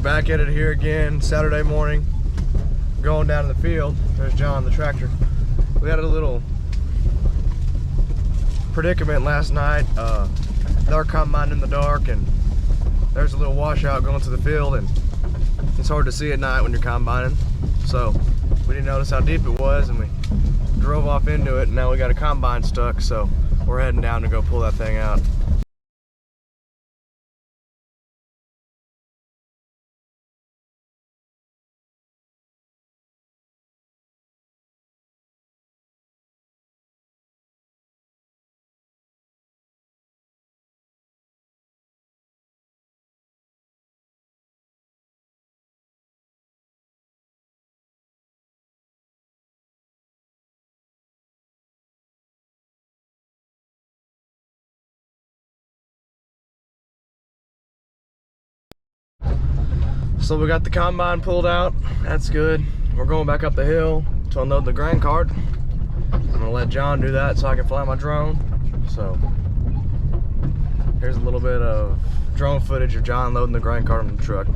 back at it here again, Saturday morning, going down to the field. There's John, the tractor. We had a little predicament last night. Our combine in the dark, and there's a little washout going to the field, and it's hard to see at night when you're combining. So we didn't notice how deep it was, and we drove off into it, and now we got a combine stuck, so we're heading down to go pull that thing out. So we got the combine pulled out. That's good. We're going back up the hill to unload the grain cart. I'm gonna let John do that so I can fly my drone. So here's a little bit of drone footage of John loading the grain cart on the truck.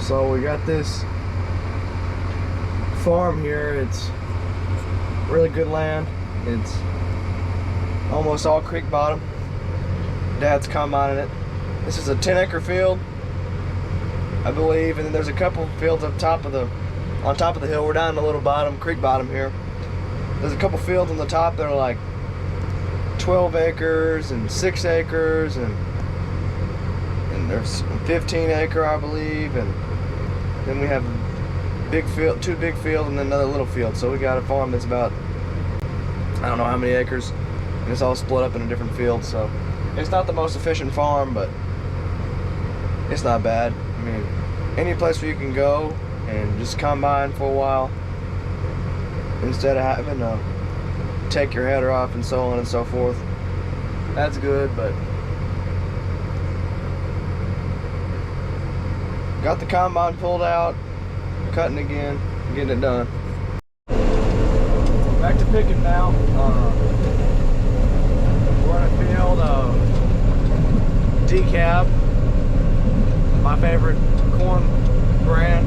So we got this farm here. It's really good land. It's almost all creek bottom. Dad's combining it. This is a 10-acre field, I believe, and then there's a couple fields on top of the hill. We're down in the little creek bottom here. There's a couple fields on the top that are like 12 acres and 6 acres, and there's 15-acre, I believe, and then we have big field, 2 big fields, and then another little field. So we got a farm that's about, I don't know how many acres, and it's all split up into different fields. So it's not the most efficient farm, but it's not bad. I mean, any place where you can go and just combine for a while instead of having to take your header off and so on and so forth, that's good. But got the combine pulled out, cutting again, getting it done. Back to picking now. We're in a field of Decab, my favorite corn brand.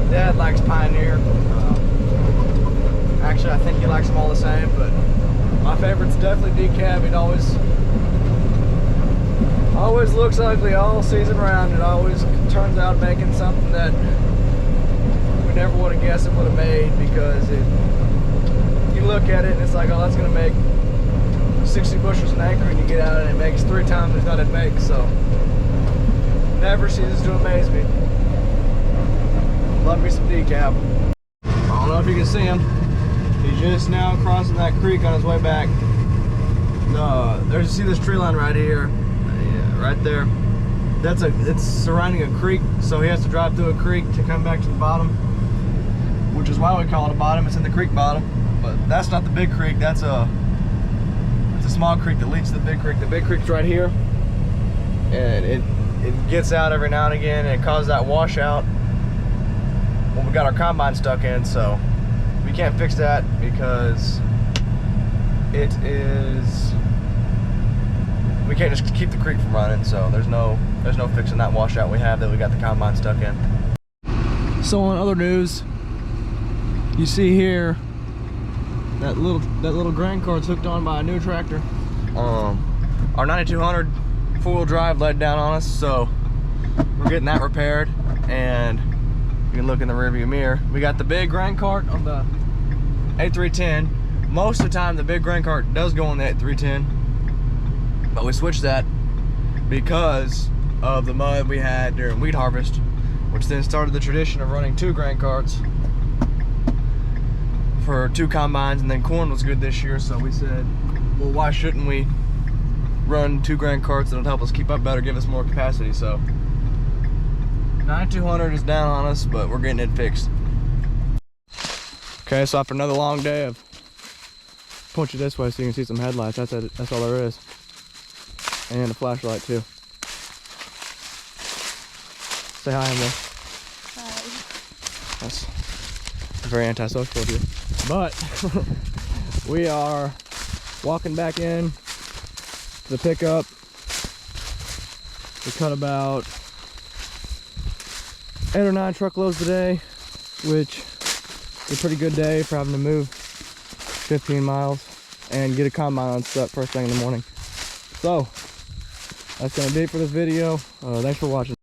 Dad likes Pioneer. Actually, I think he likes them all the same, but my favorite's definitely Decab. It always looks ugly all season round. It always turns out making something that we never would have guessed it would have made, because you look at it and it's like, oh, that's going to make 60 bushels an acre, and you get out and it makes 3 times we thought it'd make. So never ceases to amaze me. Love me some Decab. I don't know if you can see him. He's just now crossing that creek on his way back. You see this tree line right here? Right there. It's surrounding a creek, so he has to drive through a creek to come back to the bottom, which is why we call it a bottom. It's in the creek bottom, but that's not the big creek. That's a small creek that leads to the big creek. The big creek's right here, and it gets out every now and again, and it causes that washout when we got our combine stuck in. So we can't fix that because we can't just keep the creek from running. So there's no fixing that washout we have that we got the combine stuck in. So on other news, You see here that little grain cart's hooked on by a new tractor. Our 9200 four-wheel drive let down on us, so we're getting that repaired. And you can look in the rearview mirror. We got the big grain cart on the A310. Most of the time the big grain cart does go on the A310, but we switched that because of the mud we had during wheat harvest, which then started the tradition of running 2 grain carts for 2 combines. And then corn was good this year, so we said, well, why shouldn't we run 2 grain carts? That'll help us keep up better, give us more capacity. So 9200 is down on us, but we're getting it fixed. Okay, so after another long day of, point you this way so you can see some headlights. That's it. That's all there is, and a flashlight too. Say hi, Emily. Hi. That's very antisocial of you. But we are walking back in to the pickup. We cut about 8 or 9 truckloads today, which is a pretty good day for having to move 15 miles and get a combine unstuck first thing in the morning. So that's gonna be it for this video. Thanks for watching.